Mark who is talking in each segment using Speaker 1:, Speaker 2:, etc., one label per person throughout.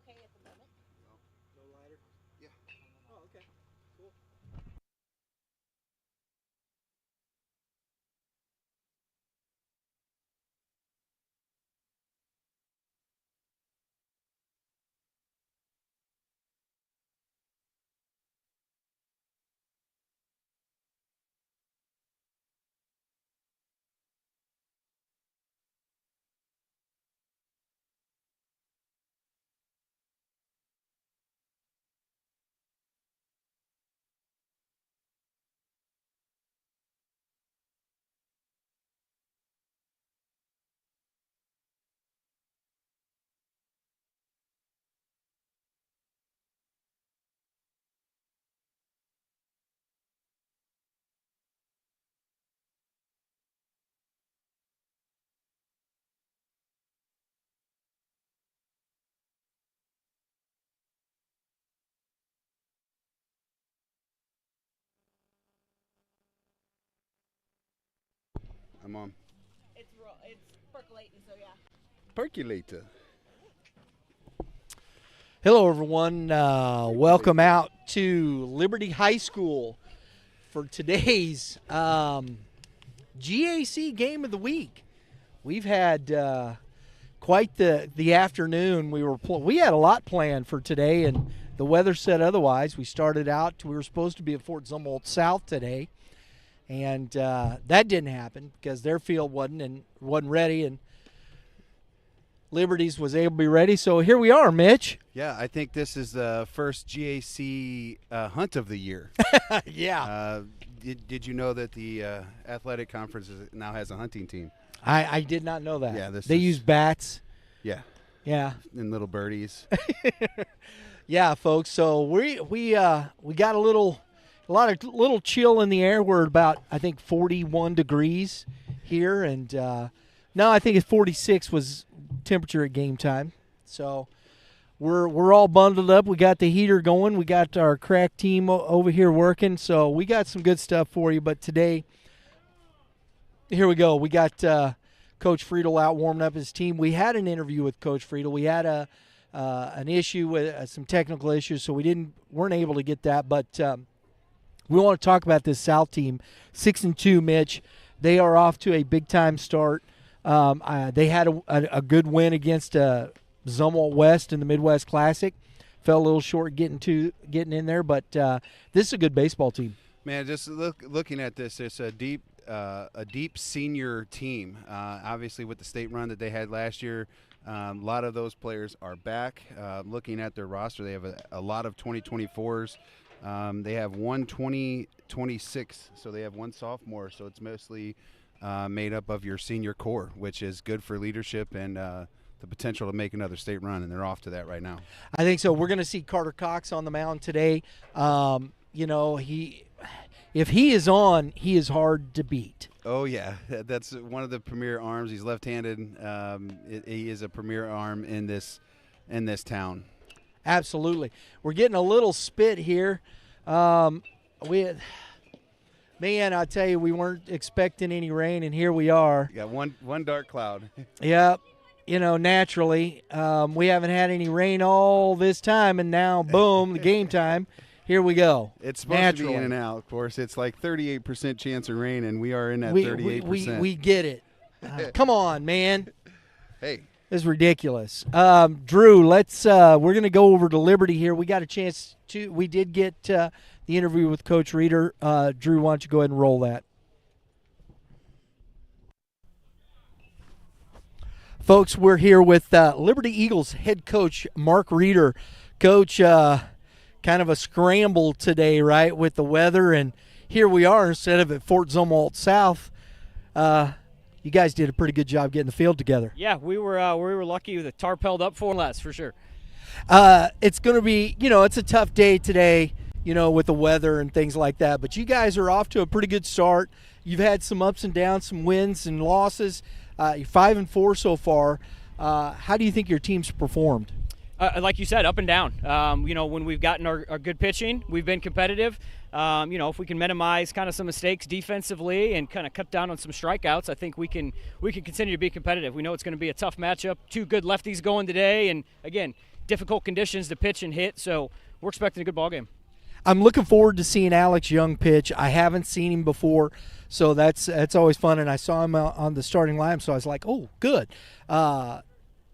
Speaker 1: okay at the moment.
Speaker 2: No lighter?
Speaker 3: Yeah.
Speaker 2: Oh, okay. Cool.
Speaker 3: I'm on.
Speaker 1: It's percolating, so yeah.
Speaker 3: Percolator.
Speaker 2: Hello, everyone. Welcome out to Liberty High School for today's G.A.C. game of the week. We've had quite the afternoon. We had a lot planned for today, and the weather said otherwise. We started out. We were supposed to be at Fort Zumwalt South today, and that didn't happen because their field wasn't ready, and Liberty's was able to be ready. So here we are, Mitch.
Speaker 3: Yeah, I think this is the first GAC hunt of the year.
Speaker 2: Yeah.
Speaker 3: Did you know that the athletic conference now has a hunting team?
Speaker 2: I did not know that.
Speaker 3: Yeah,
Speaker 2: they use bats.
Speaker 3: Yeah.
Speaker 2: Yeah.
Speaker 3: And little birdies.
Speaker 2: Yeah, folks. So we got a lot of little chill in the air. We're about, I think, 41 degrees here, and no, I think it's 46 was temperature at game time. So we're all bundled up. We got the heater going. We got our crack team over here working. So we got some good stuff for you. But today, here we go. We got Coach Friedel out warming up his team. We had an interview with Coach Friedel. We had an issue with some technical issues, so we weren't able to get that. But we want to talk about this South team, 6-2. Mitch, they are off to a big time start. They had a good win against Zumwalt West in the Midwest Classic. Fell a little short getting in there, but this is a good baseball team.
Speaker 3: Man, just looking at this, it's a deep senior team. Obviously, with the state run that they had last year, a lot of those players are back. Looking at their roster, they have a lot of 2024s. They have one 2026, so they have one sophomore. So it's mostly made up of your senior core, which is good for leadership and the potential to make another state run, and they're off to that right now.
Speaker 2: I think so. We're going to see Carter Cox on the mound today. If he is on, he is hard to beat.
Speaker 3: Oh, yeah. That's one of the premier arms. He's left-handed. He is a premier arm in this town.
Speaker 2: Absolutely. We're getting a little spit here. Man, I tell you, we weren't expecting any rain, and here we are.
Speaker 3: You got one dark cloud.
Speaker 2: Yep. Naturally, we haven't had any rain all this time, and now, boom, the game time. Here we go.
Speaker 3: It's supposed to be in and out, of course. It's like 38% chance of rain, and we are in that 38%.
Speaker 2: We get it. Come on, man.
Speaker 3: Hey.
Speaker 2: This is ridiculous. Drew, we're going to go over to Liberty here. We got a chance we did get the interview with Coach Reer. Drew, why don't you go ahead and roll that? Folks, we're here with Liberty Eagles head coach Mark Reer. Coach, kind of a scramble today, right, with the weather, and here we are instead of at Fort Zumwalt South. You guys did a pretty good job getting the field together.
Speaker 4: Yeah, we were lucky with the tarp held up for less, for sure.
Speaker 2: It's going to be, it's a tough day today, with the weather and things like that, but you guys are off to a pretty good start. You've had some ups and downs, some wins and losses. You're 5-4 so far. How do you think your team's performed?
Speaker 4: Like you said, up and down. When we've gotten our good pitching, we've been competitive. If we can minimize kind of some mistakes defensively and kind of cut down on some strikeouts, I think we can continue to be competitive. We know it's going to be a tough matchup. Two good lefties going today, and again, difficult conditions to pitch and hit. So we're expecting a good ball game.
Speaker 2: I'm looking forward to seeing Alex Young pitch. I haven't seen him before, so that's always fun. And I saw him on the starting lineup, so I was like, oh, good.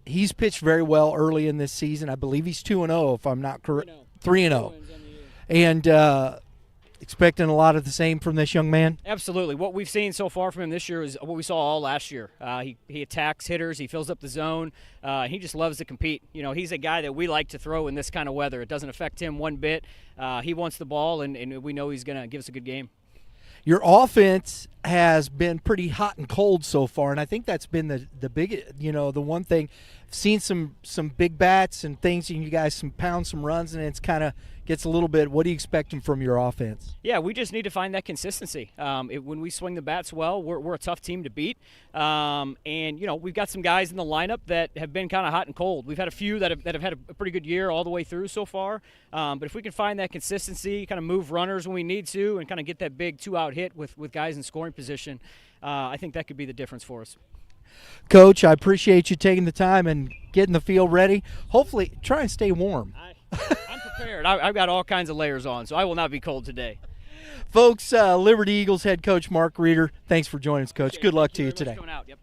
Speaker 2: He's pitched very well early in this season. I believe he's 2-0, if I'm not correct. 3-0. And expecting a lot of the same from this young man?
Speaker 4: Absolutely. What we've seen so far from him this year is what we saw all last year. He attacks hitters. He fills up the zone. He just loves to compete. You know, he's a guy that we like to throw in this kind of weather. It doesn't affect him one bit. He wants the ball, and we know he's going to give us a good game.
Speaker 2: Your offense has been pretty hot and cold so far, and I think that's been the big, the one thing. I've seen some big bats and things, and you guys pound some runs, and it's kind of gets a little bit. What are you expecting from your offense?
Speaker 4: Yeah, we just need to find that consistency. When we swing the bats well, we're a tough team to beat. And we've got some guys in the lineup that have been kind of hot and cold. We've had a few that have had a pretty good year all the way through so far. But if we can find that consistency, kind of move runners when we need to, and kind of get that big 2-out hit with guys in scoring position, I think that could be the difference for us.
Speaker 2: Coach, I appreciate you taking the time and getting the field ready. Hopefully, try and stay warm.
Speaker 4: I'm prepared. I've got all kinds of layers on, so I will not be cold today.
Speaker 2: Folks, Liberty Eagles head coach Mark Reer, thanks for joining us, Coach. Good luck to you today.
Speaker 4: Yep.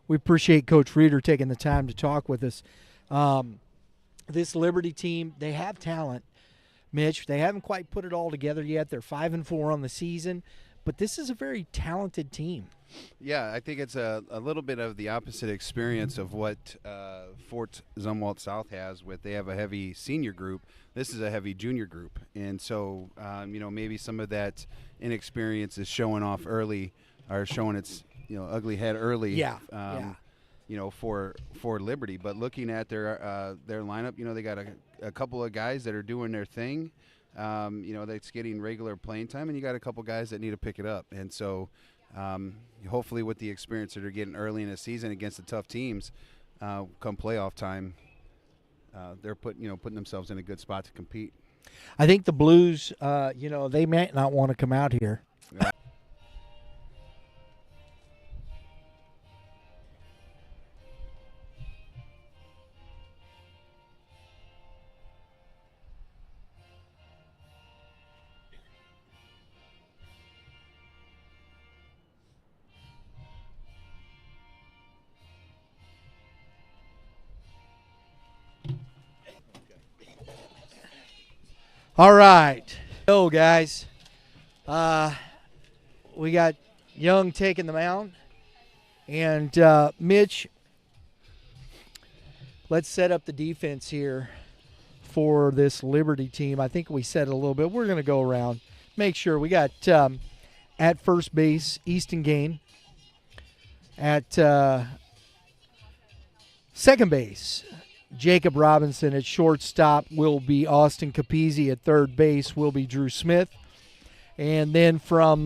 Speaker 2: We appreciate Coach Reer taking the time to talk with us. This Liberty team, they have talent, Mitch. They haven't quite put it all together yet. They're 5-4 on the season, but this is a very talented team.
Speaker 3: Yeah, I think it's a little bit of the opposite experience of what Fort Zumwalt South has. They have a heavy senior group. This is a heavy junior group, and so maybe some of that inexperience is showing off early, or showing its ugly head early.
Speaker 2: Yeah.
Speaker 3: For Liberty. But looking at their lineup, they got a couple of guys that are doing their thing. That's getting regular playing time, and you got a couple guys that need to pick it up, and so. Hopefully with the experience that they're getting early in the season against the tough teams, come playoff time, they're putting themselves in a good spot to compete.
Speaker 2: I think the Blues, they might not want to come out here.
Speaker 3: Yeah.
Speaker 2: All right. So, guys, we got Young taking the mound. And, Mitch, let's set up the defense here for this Liberty team. I think we said it a little bit. We're going to go around, make sure. We got at first base, Easton Gain. At second base, Jacob Robinson. At shortstop will be Austin Capizzi. At third base will be Drew Smith. And then from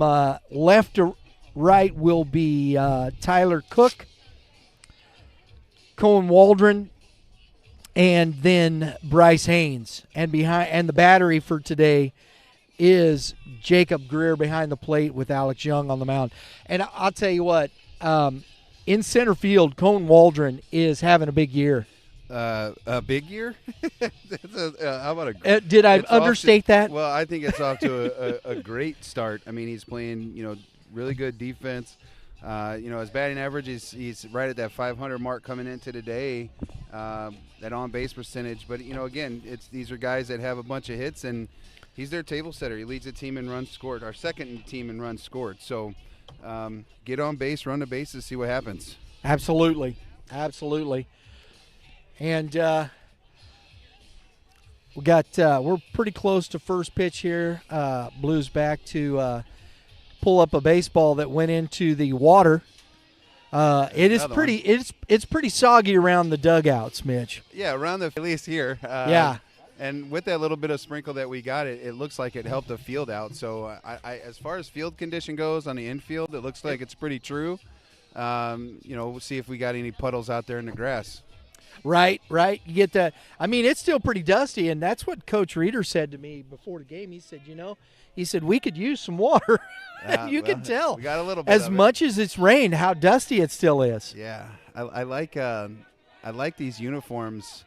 Speaker 2: left to right will be Tyler Cook, Cohen Waldron, and then Bryce Haynes. And the battery for today is Jacob Greer behind the plate with Alex Young on the mound. And I'll tell you what, in center field, Cohen Waldron is having a big year.
Speaker 3: A big year? How about a?
Speaker 2: Did I understate that?
Speaker 3: Well, I think it's off to a great start. I mean, he's playing, really good defense. His batting average he's right at that 500 mark coming into today. That on base percentage, but again, these are guys that have a bunch of hits, and he's their table setter. He leads the team in runs scored, our second team in runs scored. So, get on base, run the bases, see what happens.
Speaker 2: Absolutely. And we're pretty close to first pitch here. Blues back to pull up a baseball that went into the water. It's pretty soggy around the dugouts, Mitch.
Speaker 3: Yeah, around at least here.
Speaker 2: Yeah.
Speaker 3: And with that little bit of sprinkle that we got, it looks like it helped the field out. So I as far as field condition goes on the infield, it looks like it's pretty true. We'll see if we got any puddles out there in the grass.
Speaker 2: Right. You get that. I mean, it's still pretty dusty, and that's what Coach Reer said to me before the game. He said, we could use some water. You can tell.
Speaker 3: We got a little bit
Speaker 2: as much as it's rained, how dusty it still is.
Speaker 3: Yeah. I like I like these uniforms.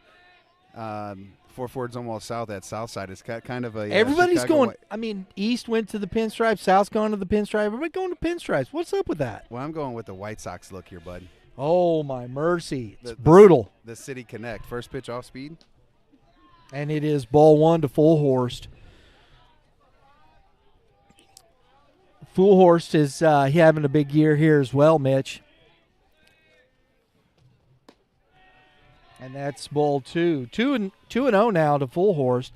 Speaker 3: For Ford Zumwalt South at Southside. It's got kind of a
Speaker 2: Everybody's
Speaker 3: Chicago
Speaker 2: going. I mean, East went to the pinstripes, South's gone to the pinstripe. Everybody going to pinstripes. What's up with that?
Speaker 3: Well, I'm going with the White Sox look here, bud.
Speaker 2: Oh, my mercy. It's brutal.
Speaker 3: The City Connect. First pitch off speed.
Speaker 2: And it is ball one to Fullhorst. Fullhorst is having a big year here as well, Mitch. And that's ball two. 2-0 now to Fullhorst.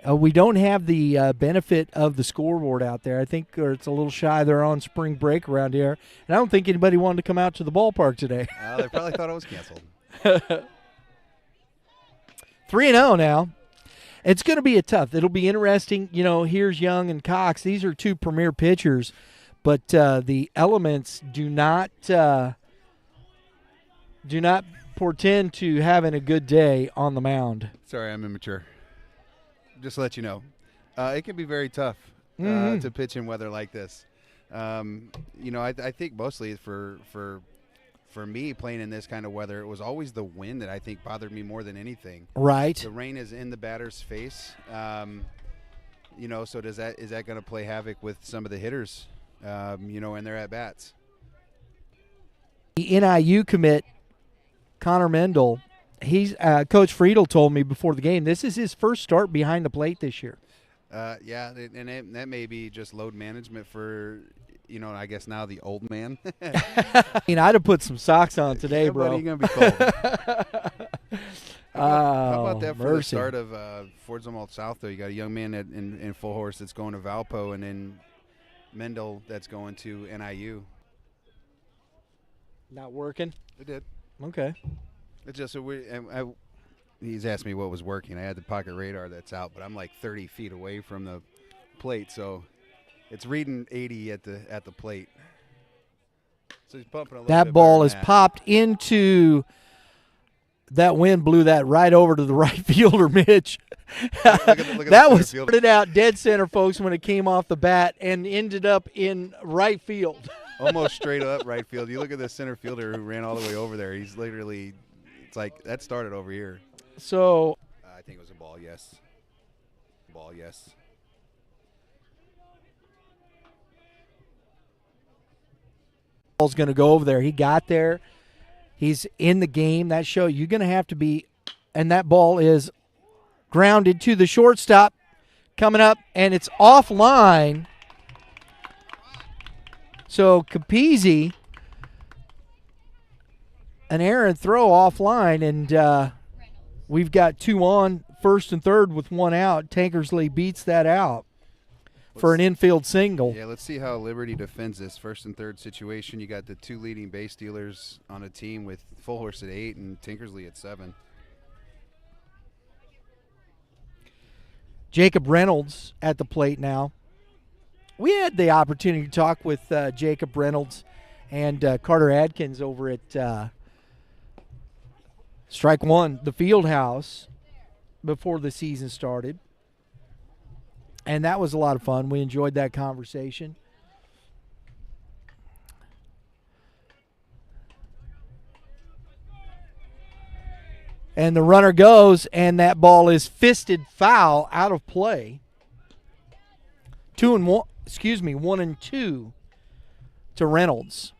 Speaker 2: We don't have the benefit of the scoreboard out there. I think it's a little shy. They're on spring break around here. And I don't think anybody wanted to come out to the ballpark today.
Speaker 3: They probably thought it was canceled.
Speaker 2: 3-0 now. It's going to be it'll be interesting. You know, here's Young and Cox. These are two premier pitchers. But the elements do not portend to having a good day on the mound.
Speaker 3: Sorry, I'm immature. Just to let you know. It can be very tough to pitch in weather like this. You know, I think mostly for me playing in this kind of weather, it was always the wind that I think bothered me more than anything.
Speaker 2: Right.
Speaker 3: The rain is in the batter's face. You know, so is that going to play havoc with some of the hitters, you know, and their at-bats?
Speaker 2: The NIU commit, Connor Mendel, he's Coach Friedel told me before the game, this is his first start behind the plate this year.
Speaker 3: Yeah, and that may be just load management for, you know, I guess now the old man.
Speaker 2: I mean, I'd have put some socks on today,
Speaker 3: yeah,
Speaker 2: bro.
Speaker 3: Buddy, you're gonna be cold. How about that for the
Speaker 2: mercy.
Speaker 3: start of Ford Zumwalt South, though? You got a young man in Fullhorst that's going to Valpo, and then Mendel that's going to NIU.
Speaker 2: Not working?
Speaker 3: It did.
Speaker 2: Okay.
Speaker 3: It's just he's asked me what was working. I had the pocket radar that's out, but I'm like 30 feet away from the plate, so it's reading 80 at the plate. So he's pumping a little
Speaker 2: That
Speaker 3: bit
Speaker 2: ball
Speaker 3: better
Speaker 2: is
Speaker 3: than that.
Speaker 2: popped into that wind, blew that right over to the right fielder, Mitch.
Speaker 3: Look at
Speaker 2: That
Speaker 3: the
Speaker 2: was
Speaker 3: center fielder.
Speaker 2: started out dead center, folks, when it came off the bat and ended up in right field.
Speaker 3: Almost straight up right field. You look at the center fielder who ran all the way over there. He's literally, it's like that started over here.
Speaker 2: So
Speaker 3: I think it was a ball, yes. Ball, yes.
Speaker 2: ball's going to go over there. He got there. He's in the game. That show you're going to have to be, and that ball is grounded to the shortstop coming up, and it's offline. So Capizzi, an errant throw offline, and we've got two on, first and third with one out. Tankersley beats that out for an infield single.
Speaker 3: Yeah, let's see how Liberty defends this first and third situation. You got the two leading base stealers on a team with Fullhorst at 8 and Tinkersley at 7.
Speaker 2: Jacob Reynolds at the plate now. We had the opportunity to talk with Jacob Reynolds and Carter Adkins over at Strike One, the field house, before the season started. And that was a lot of fun. We enjoyed that conversation. And the runner goes, and that ball is fisted foul out of play. 1 and 2 to Reynolds.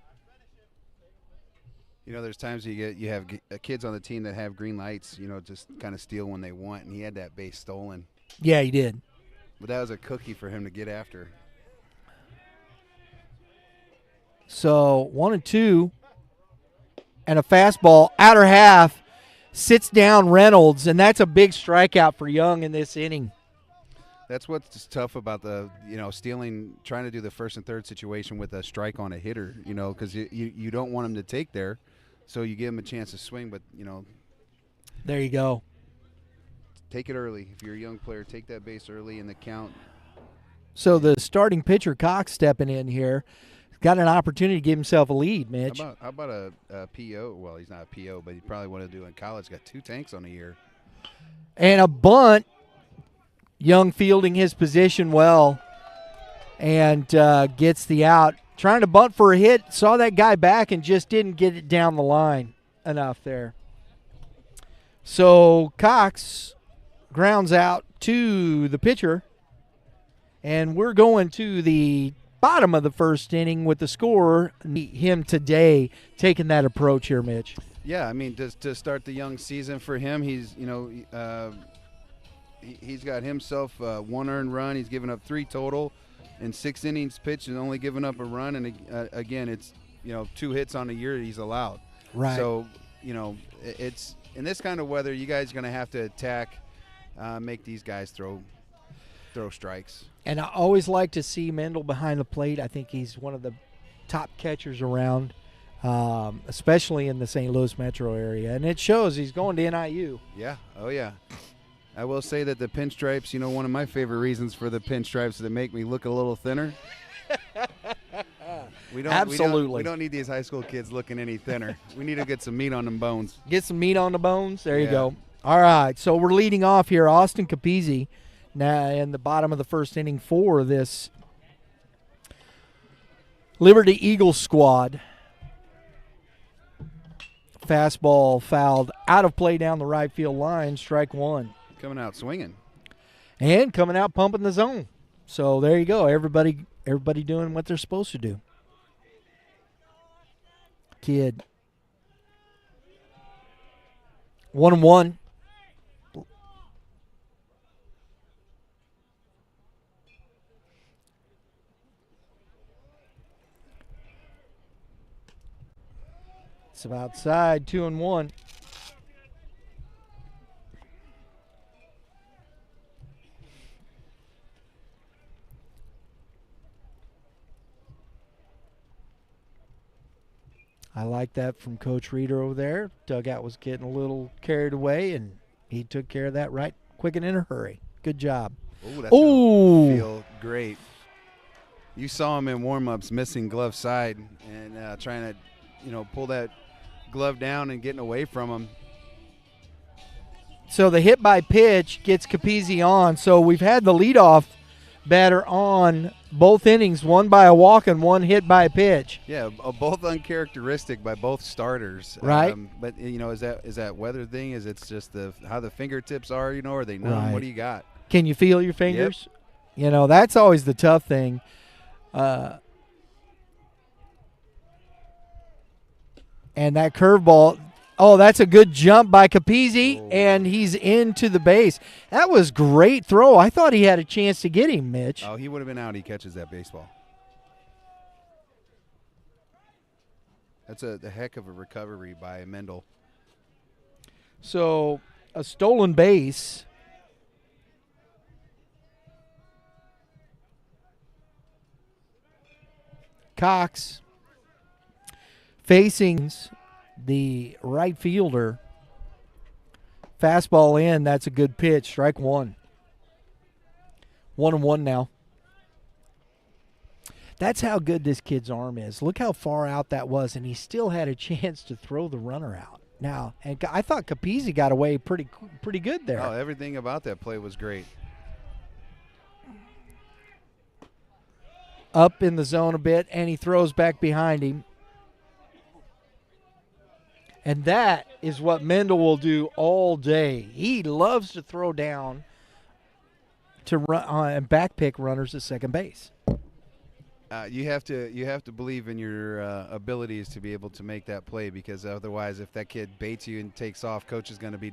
Speaker 3: You know, there's times you have kids on the team that have green lights, you know, just kind of steal when they want, and he had that base stolen.
Speaker 2: Yeah, he did.
Speaker 3: But that was a cookie for him to get after.
Speaker 2: So 1 and 2, and a fastball, outer half, sits down Reynolds, and that's a big strikeout for Young in this inning.
Speaker 3: That's what's tough about the, you know, stealing, trying to do the first and third situation with a strike on a hitter, you know, because you don't want him to take there, so you give him a chance to swing, but, you know.
Speaker 2: There you go.
Speaker 3: Take it early. If you're a young player, take that base early in the count.
Speaker 2: So the starting pitcher, Cox, stepping in here, got an opportunity to give himself a lead, Mitch.
Speaker 3: How about a PO? Well, he's not a PO, but he probably wanted to do in college. Got 2 tanks on a year.
Speaker 2: And a bunt. Young fielding his position well and gets the out. Trying to bunt for a hit. Saw that guy back and just didn't get it down the line enough there. So Cox grounds out to the pitcher, and we're going to the bottom of the first inning with the score. Him today taking that approach here, Mitch.
Speaker 3: Yeah, I mean, to start the young season for him, he's he's got himself 1 earned run. He's given up 3 total in 6 innings pitched and only given up a run. And again, it's 2 hits on the year he's allowed.
Speaker 2: Right.
Speaker 3: So it's in this kind of weather, you guys are going to have to attack, make these guys throw strikes.
Speaker 2: And I always like to see Mendel behind the plate. I think he's one of the top catchers around, especially in the St. Louis metro area. And it shows. He's going to NIU.
Speaker 3: Yeah. Oh, yeah. I will say that the pinstripes, one of my favorite reasons for the pinstripes is to make me look a little thinner.
Speaker 2: Absolutely.
Speaker 3: We don't need these high school kids looking any thinner. We need to get some meat on them bones.
Speaker 2: Get some meat on the bones. There you go. All right, so we're leading off here. Austin Capizzi now in the bottom of the first inning for this Liberty Eagles squad. Fastball fouled out of play down the right field line, strike 1.
Speaker 3: Coming out swinging.
Speaker 2: And coming out pumping the zone. So there you go. Everybody doing what they're supposed to do. Kid. 1-1. It's outside, 2-1. I like that from Coach Reer over there. Dugout was getting a little carried away, and he took care of that right quick and in a hurry. Good job.
Speaker 3: Ooh, that's gonna feel great. You saw him in warm-ups missing glove side and trying to, pull that glove down and getting away from him.
Speaker 2: So the hit by pitch gets Capizzi on. So we've had the leadoff batter on both innings, one by a walk and one hit by a pitch.
Speaker 3: Yeah, both uncharacteristic by both starters.
Speaker 2: Right.
Speaker 3: But is that weather thing? Is it's just how the fingertips are? Are they numb?
Speaker 2: Right.
Speaker 3: What do you got?
Speaker 2: Can you feel your fingers?
Speaker 3: Yep.
Speaker 2: That's always the tough thing. And that curveball. Oh, that's a good jump by Capizzi, and he's into the base. That was great throw. I thought he had a chance to get him, Mitch.
Speaker 3: Oh, he would have been out. He catches that baseball. That's a heck of a recovery by Mendel.
Speaker 2: So a stolen base. Cox facing the right fielder. Fastball in. That's a good pitch. Strike 1. 1-1 now. That's how good this kid's arm is. Look how far out that was, and he still had a chance to throw the runner out. Now, and I thought Capizzi got away pretty good there.
Speaker 3: Oh, everything about that play was great.
Speaker 2: Up in the zone a bit, and he throws back behind him. And that is what Mendel will do all day. He loves to throw down to run and back pick runners at second base.
Speaker 3: You have to believe in your abilities to be able to make that play, because otherwise, if that kid baits you and takes off, coach is going to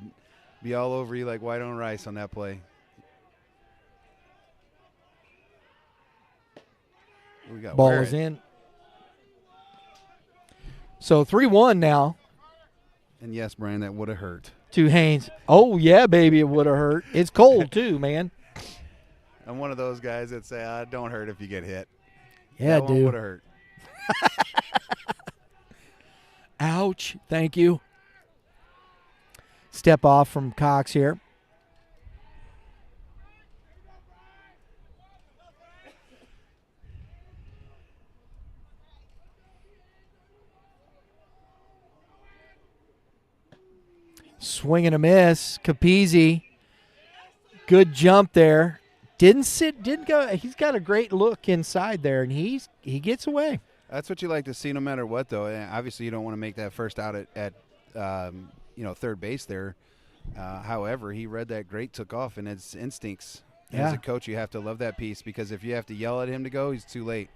Speaker 3: be all over you like white on rice on that play. We got
Speaker 2: Ball is in. So 3-1 now.
Speaker 3: And yes, Brian, that would have hurt.
Speaker 2: To Haynes. Oh, yeah, baby, it would have hurt. It's cold, too, man.
Speaker 3: I'm one of those guys that say, don't hurt if you get hit.
Speaker 2: Yeah,
Speaker 3: that
Speaker 2: dude.
Speaker 3: one would have hurt.
Speaker 2: Ouch. Thank you. Step off from Cox here. Swing and a miss. Capizzi. Good jump there. Didn't go. He's got a great look inside there, and he gets away.
Speaker 3: That's what you like to see no matter what, though. And obviously, you don't want to make that first out at third base there. However, he read that great, took off, and it's instincts.
Speaker 2: Yeah.
Speaker 3: As a coach, you have to love that piece because if you have to yell at him to go, he's too late.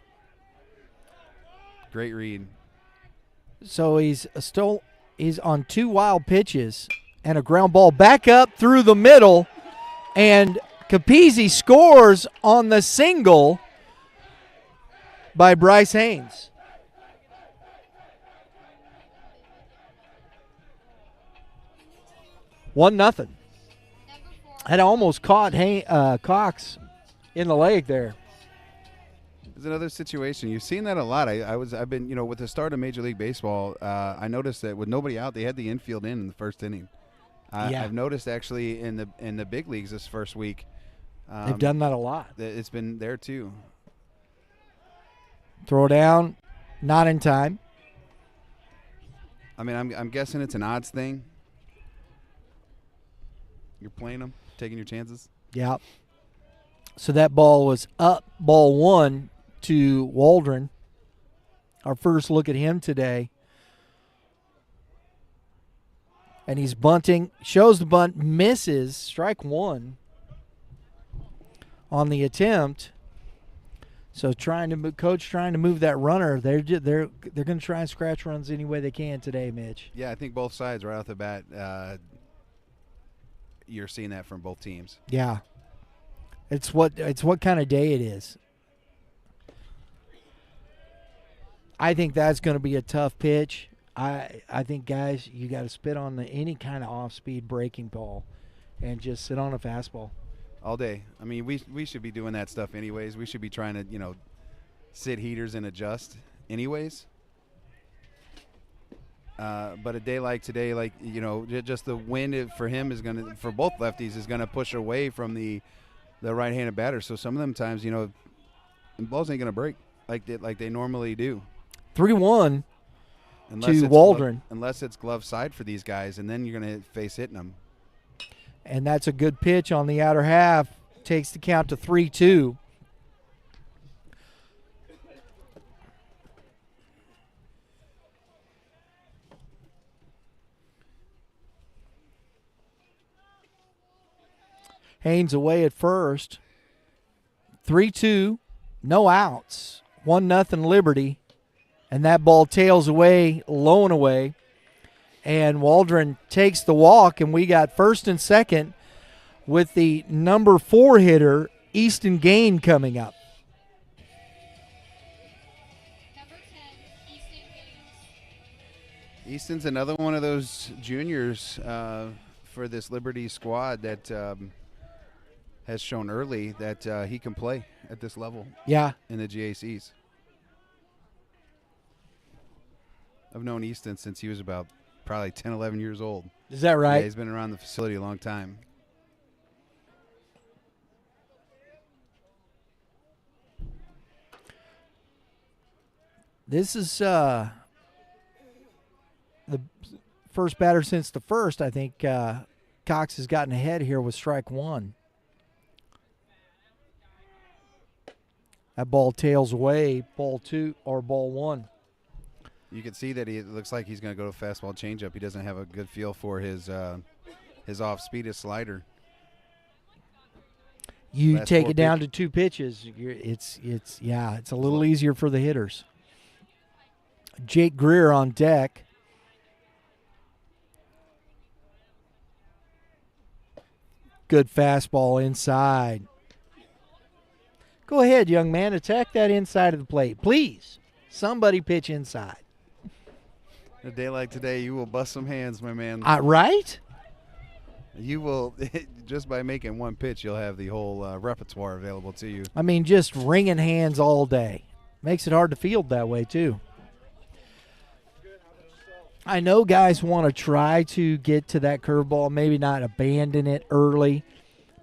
Speaker 3: Great read.
Speaker 2: So he's on 2 wild pitches and a ground ball back up through the middle, and Capizzi scores on the single by Bryce Haynes. One nothing. Had almost caught Cox in the leg there.
Speaker 3: There's another situation. You've seen that a lot. I've been, with the start of Major League Baseball, I noticed that with nobody out, they had the infield in the first inning.
Speaker 2: Yeah.
Speaker 3: I've noticed actually in the big leagues this first week.
Speaker 2: They've done that a lot.
Speaker 3: It's been there too.
Speaker 2: Throw down, not in time.
Speaker 3: I mean, I'm guessing it's an odds thing. You're playing them, taking your chances.
Speaker 2: Yeah. So that ball was up, ball 1 to Waldron. Our first look at him today. And he's bunting, shows the bunt, misses, strike 1 on the attempt. So coach trying to move that runner. They're going to try and scratch runs any way they can today, Mitch.
Speaker 3: Yeah, I think both sides right off the bat. You're seeing that from both teams.
Speaker 2: Yeah. It's what kind of day it is. I think that's going to be a tough pitch. I think, guys, you got to spit on any kind of off-speed breaking ball and just sit on a fastball.
Speaker 3: All day. I mean, we should be doing that stuff anyways. We should be trying to, sit heaters and adjust anyways. But a day like today, just the wind for him for both lefties is going to push away from the right-handed batter. So some of them times, the balls ain't going to break like they normally do.
Speaker 2: 3-1 to Waldron.
Speaker 3: Unless it's glove side for these guys, and then you're going to face hitting them.
Speaker 2: And that's a good pitch on the outer half. Takes the count to 3-2. Haynes away at first. 3-2, no outs. 1-0 Liberty. And that ball tails away, low and away. And Waldron takes the walk, and we got first and second with the number 4 hitter, Easton Gain, coming up.
Speaker 5: Number 10, Easton Gaines.
Speaker 3: Easton's another one of those juniors for this Liberty squad that has shown early that he can play at this level.
Speaker 2: Yeah.
Speaker 3: In the G.A.Cs. I've known Easton since he was about probably 10, 11 years old.
Speaker 2: Is that right?
Speaker 3: Yeah, he's been around the facility a long time.
Speaker 2: This is the first batter since the first. I think Cox has gotten ahead here with strike 1. That ball tails away, ball 2 or ball 1.
Speaker 3: You can see that it looks like he's going to go to fastball changeup. He doesn't have a good feel for his off speed, his slider.
Speaker 2: You
Speaker 3: Last
Speaker 2: take
Speaker 3: 4
Speaker 2: it down
Speaker 3: pitches.
Speaker 2: to 2 pitches. It's a little easier for the hitters. Jake Greer on deck. Good fastball inside. Go ahead, young man. Attack that inside of the plate. Please, somebody pitch inside.
Speaker 3: A day like today, you will bust some hands, my man.
Speaker 2: Right?
Speaker 3: You will, just by making one pitch, you'll have the whole repertoire available to you.
Speaker 2: I mean, just wringing hands all day. Makes it hard to field that way, too. I know guys want to try to get to that curveball, maybe not abandon it early,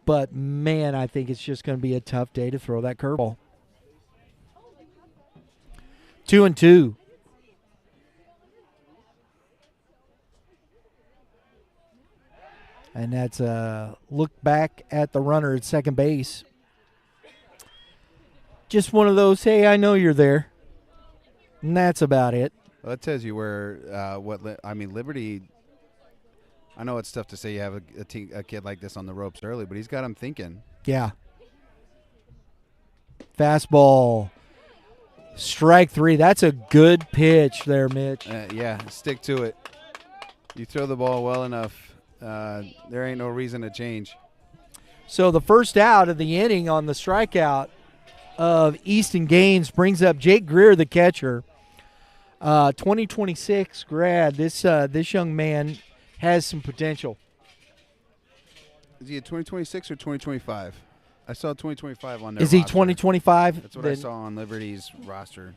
Speaker 2: but, man, I think it's just going to be a tough day to throw that curveball. 2-2. And that's a look back at the runner at second base. Just one of those, hey, I know you're there. And that's about it.
Speaker 3: Well, that tells you where Liberty I know it's tough to say you have a kid like this on the ropes early, but he's got him thinking.
Speaker 2: Yeah. Fastball. Strike 3. That's a good pitch there, Mitch.
Speaker 3: Yeah, stick to it. You throw the ball well enough, there ain't no reason to change.
Speaker 2: So the first out of the inning on the strikeout of Easton Gaines brings up Jake Greer, the catcher. 2026 grad. This young man has some potential.
Speaker 3: Is he a 2026 or 2025? I saw 2025 on there.
Speaker 2: Is he 2025?
Speaker 3: That's what I saw on Liberty's roster.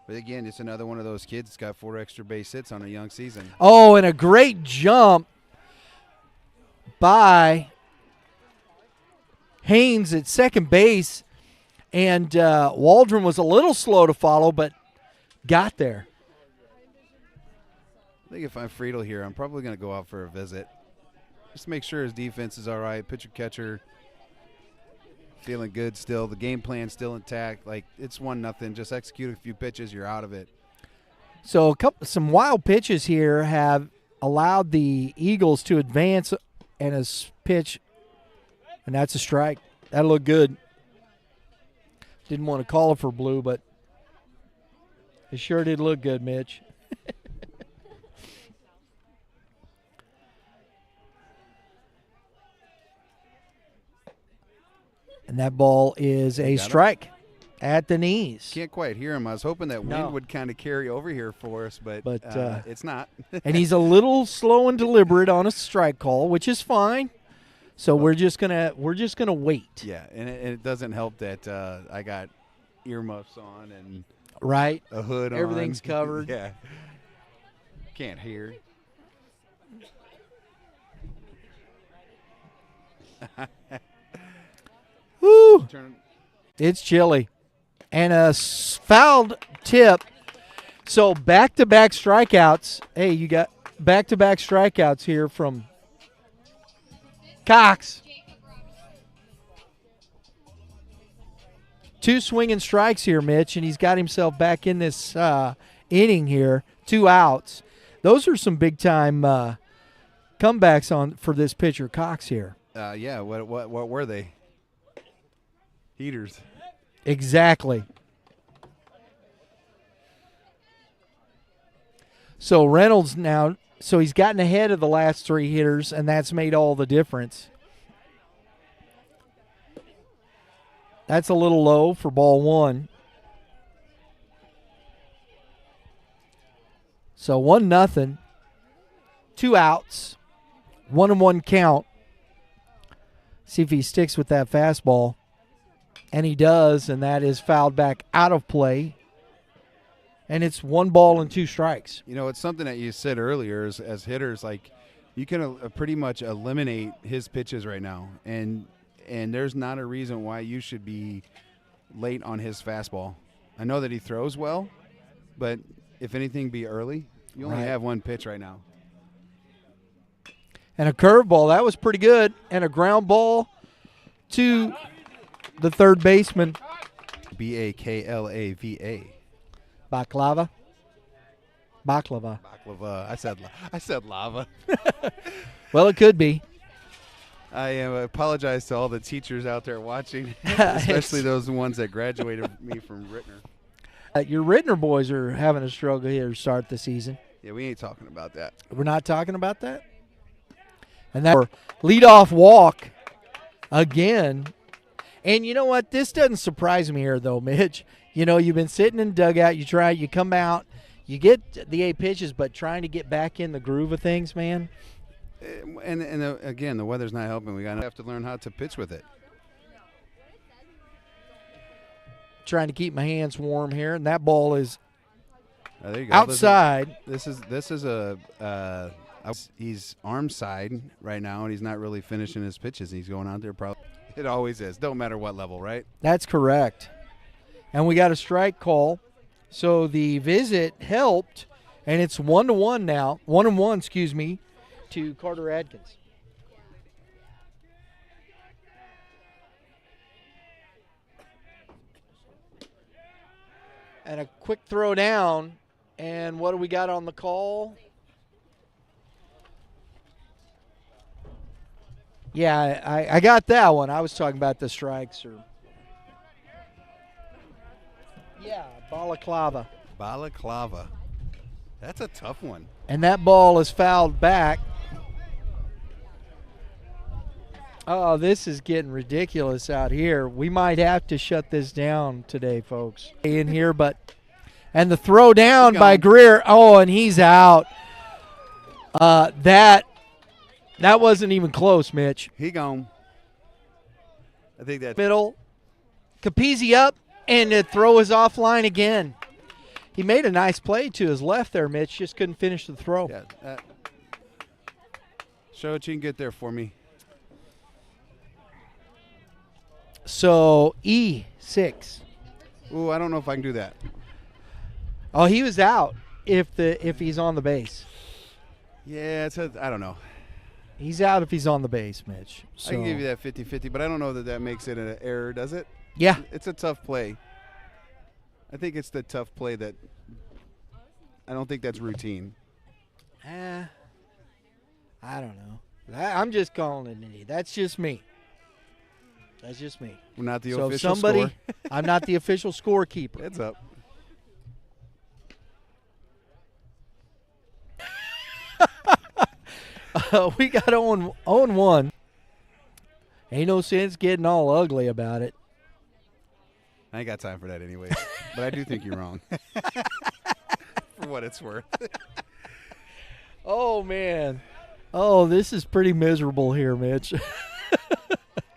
Speaker 3: But again, it's another one of those kids that's got 4 extra base hits on a young season.
Speaker 2: Oh, and a great jump by Haynes at second base. And Waldron was a little slow to follow, but got there.
Speaker 3: I think if I'm Friedel here, I'm probably going to go out for a visit. Just to make sure his defense is all right. Pitcher catcher feeling good still. The game plan still intact. Like, it's 1-0. Just execute a few pitches, you're out of it.
Speaker 2: So some wild pitches here have allowed the Eagles to advance, and a pitch, and that's a strike. That looked good. Didn't want to call it for blue, but it sure did look good, Mitch. And that ball is a strike at the knees.
Speaker 3: Can't quite hear him. I was hoping that wind would kind of carry over here for us, but it's not.
Speaker 2: And he's a little slow and deliberate on a strike call, which is fine. So we're just gonna wait.
Speaker 3: Yeah, and it doesn't help that I got earmuffs on and a hood on.
Speaker 2: Everything's covered.
Speaker 3: Yeah, can't hear.
Speaker 2: Woo! It's chilly. And a fouled tip. So back-to-back strikeouts. Hey, you got back-to-back strikeouts here from Cox. 2 swinging strikes here, Mitch, and he's got himself back in this inning here. 2 outs. Those are some big-time comebacks for this pitcher, Cox, here.
Speaker 3: Yeah, what were they? Heaters.
Speaker 2: Exactly. So Reynolds now, so he's gotten ahead of the last 3 hitters, and that's made all the difference. That's a little low for ball 1. So 1-0. 2 outs. 1-1 count. See if he sticks with that fastball. And he does, and that is fouled back out of play. And it's 1 ball and 2 strikes.
Speaker 3: You know, it's something that you said earlier as hitters, like you can pretty much eliminate his pitches right now. And there's not a reason why you should be late on his fastball. I know that he throws well, but if anything, be early. You only have 1 pitch right now.
Speaker 2: And a curveball, that was pretty good. And a ground ball to the third baseman.
Speaker 3: Baklava.
Speaker 2: Baklava.
Speaker 3: Baklava. I said lava.
Speaker 2: Well, it could be.
Speaker 3: I apologize to all the teachers out there watching, especially those ones that graduated me from Rittner.
Speaker 2: Your Rittner boys are having a struggle here to start the season.
Speaker 3: Yeah, we ain't talking about that.
Speaker 2: We're not talking about that? And that leadoff walk again. And you know what? This doesn't surprise me here, though, Mitch. You know, you've been sitting in the dugout. You come out. You get the 8 pitches, but trying to get back in the groove of things, man.
Speaker 3: And again, the weather's not helping. We have to learn how to pitch with it.
Speaker 2: Trying to keep my hands warm here, and that ball is
Speaker 3: there you go.
Speaker 2: outside.
Speaker 3: This is he's arm side right now, and he's not really finishing his pitches. He's going out there probably. It always is. Don't matter what level, right?
Speaker 2: That's correct. And we got a strike call. So the visit helped, and it's 1-1 now. 1-1, excuse me, to Carter Adkins. And a quick throw down. And what do we got on the call? Yeah, I got that one. I was talking about the strikes. Yeah, balaclava.
Speaker 3: Balaclava. That's a tough one.
Speaker 2: And that ball is fouled back. Oh, this is getting ridiculous out here. We might have to shut this down today, folks. In here, and the throw down by Greer. Oh, and he's out. That wasn't even close, Mitch.
Speaker 3: He gone. I think that's
Speaker 2: middle. Capizzi up, and the throw is offline again. He made a nice play to his left there, Mitch. Just couldn't finish the throw.
Speaker 3: Yeah. Show what you can get there for me.
Speaker 2: So E6.
Speaker 3: Ooh, I don't know if I can do that.
Speaker 2: Oh, he was out if he's on the base.
Speaker 3: Yeah, I don't know.
Speaker 2: He's out if he's on the base, Mitch. So.
Speaker 3: I can give you that 50-50, but I don't know that makes it an error, does it?
Speaker 2: Yeah.
Speaker 3: It's a tough play. I think it's the tough play that I don't think that's routine.
Speaker 2: I don't know. I'm just calling it an idiot. That's just me. That's just me.
Speaker 3: We're not the
Speaker 2: so
Speaker 3: official
Speaker 2: somebody,
Speaker 3: score.
Speaker 2: I'm not the official scorekeeper.
Speaker 3: Heads up.
Speaker 2: We got 0-1. Ain't no sense getting all ugly about it.
Speaker 3: I ain't got time for that anyways. But I do think you're wrong. For what it's worth.
Speaker 2: Oh, man. Oh, this is pretty miserable here, Mitch.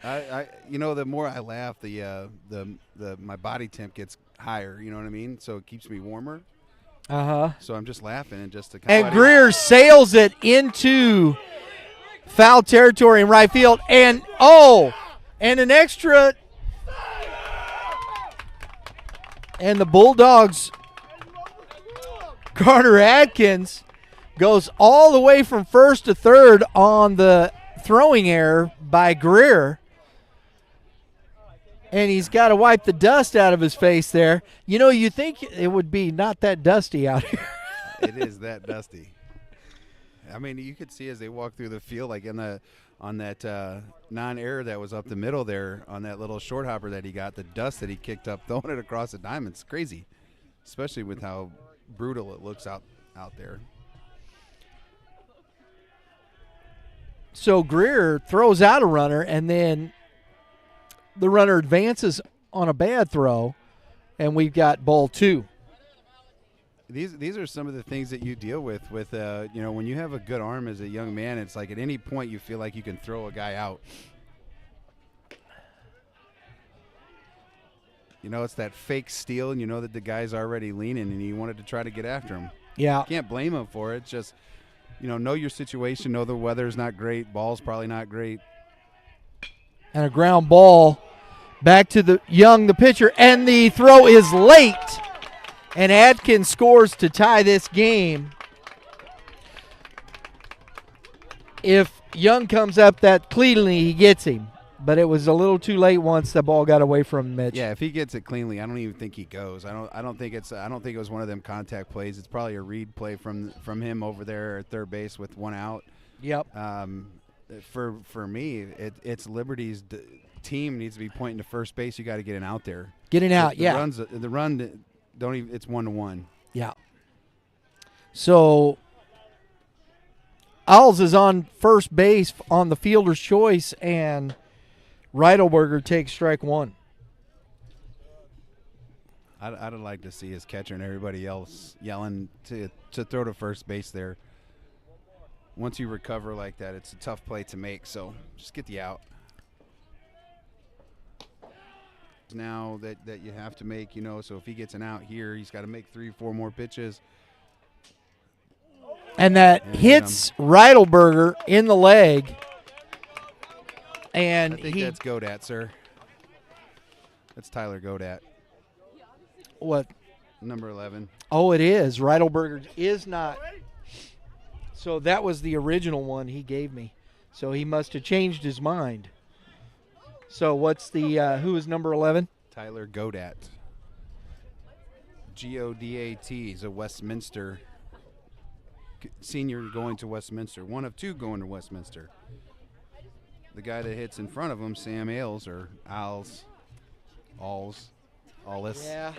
Speaker 3: The more I laugh, my body temp gets higher. You know what I mean? So it keeps me warmer. So I'm just laughing and just to.
Speaker 2: And Greer sails it into foul territory in right field, and an extra. And the Bulldogs, Carter Adkins, goes all the way from first to third on the throwing error by Greer. And he's got to wipe the dust out of his face there. You know, you think it would be not that dusty out here.
Speaker 3: It is that dusty. I mean, you could see as they walk through the field, like on that non-error that was up the middle there, on that little short hopper that he got, the dust that he kicked up, throwing it across the diamond. It's crazy, especially with how brutal it looks out there.
Speaker 2: So Greer throws out a runner, and then the runner advances on a bad throw, and we've got ball 2.
Speaker 3: These are some of the things that you deal with when you have a good arm as a young man. It's like at any point you feel like you can throw a guy out. You know, it's that fake steal, and you know that the guy's already leaning, and you wanted to try to get after him.
Speaker 2: Yeah.
Speaker 3: You can't blame him for it. It's just, know your situation, know the weather's not great, ball's probably not great.
Speaker 2: And a ground ball back to the pitcher, and the throw is late. And Adkins scores to tie this game. If Young comes up that cleanly, he gets him. But it was a little too late once the ball got away from Mitch.
Speaker 3: Yeah, if he gets it cleanly, I don't even think he goes. I don't think it was one of them contact plays. It's probably a read play from him over there at third base with one out.
Speaker 2: Yep.
Speaker 3: For me, it's Liberty's team needs to be pointing to first base. You got to get it out there.
Speaker 2: Getting out, yeah.
Speaker 3: The run. It's 1-1.
Speaker 2: Yeah. So Owls is on first base on the fielder's choice, and Reidelberger takes strike 1.
Speaker 3: I'd like to see his catcher and everybody else yelling to throw to first base there. Once you recover like that, it's a tough play to make, so just get the out. Now that you have to make, so if he gets an out here, he's got to make 3-4 more pitches.
Speaker 2: And that hits Reidelberger in the leg. And
Speaker 3: I think that's Godat, sir. That's Tyler Godat.
Speaker 2: What?
Speaker 3: Number 11.
Speaker 2: Oh, it is. Reidelberger is not. So that was the original one he gave me. So he must have changed his mind. So what's who is number 11?
Speaker 3: Tyler Godat. Godat. He's a Westminster senior going to Westminster. One of 2 going to Westminster. the guy that hits in front of him, Sam Ailes, or Alls.
Speaker 2: Yeah.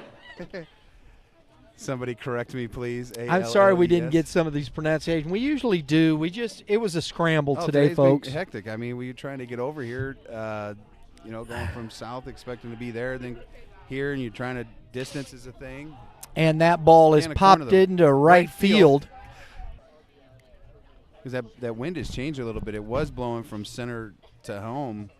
Speaker 3: Somebody correct me, please.
Speaker 2: I'm sorry we didn't
Speaker 3: ALLES.
Speaker 2: get some of these pronunciations. We usually do. It was a scramble today,
Speaker 3: today's been
Speaker 2: folks.
Speaker 3: hectic. I mean, we were trying to get over here, going from south, expecting to be there, then here, and you're trying to distance is a thing.
Speaker 2: And that ball is
Speaker 3: And a corner
Speaker 2: popped
Speaker 3: to
Speaker 2: into right field.
Speaker 3: Because that wind has changed a little bit. It was blowing from center to home.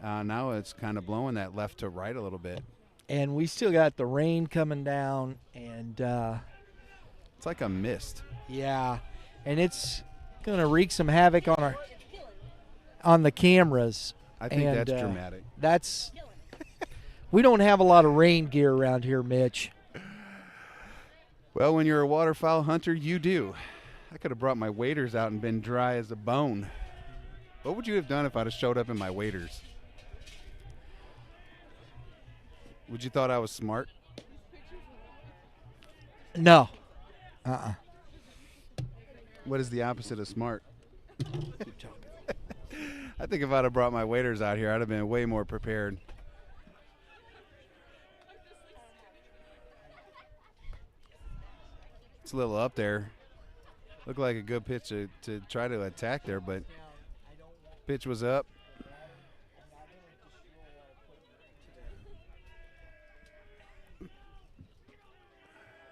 Speaker 3: Now it's kind of blowing that left to right a little bit.
Speaker 2: And we still got the rain coming down, and
Speaker 3: It's like a mist.
Speaker 2: yeah, and it's going to wreak some havoc on the cameras.
Speaker 3: I think
Speaker 2: And,
Speaker 3: that's dramatic.
Speaker 2: We don't have a lot of rain gear around here, Mitch.
Speaker 3: Well, when you're a waterfowl hunter, you do. I could have brought my waders out and been dry as a bone. What would you have done if I'd have showed up in my waders? Would you thought I was smart?
Speaker 2: No.
Speaker 3: What is the opposite of smart? I think if I'd have brought my waders out here, I'd have been way more prepared. It's a little up there. Looked like a good pitch to try to attack there, but pitch was up.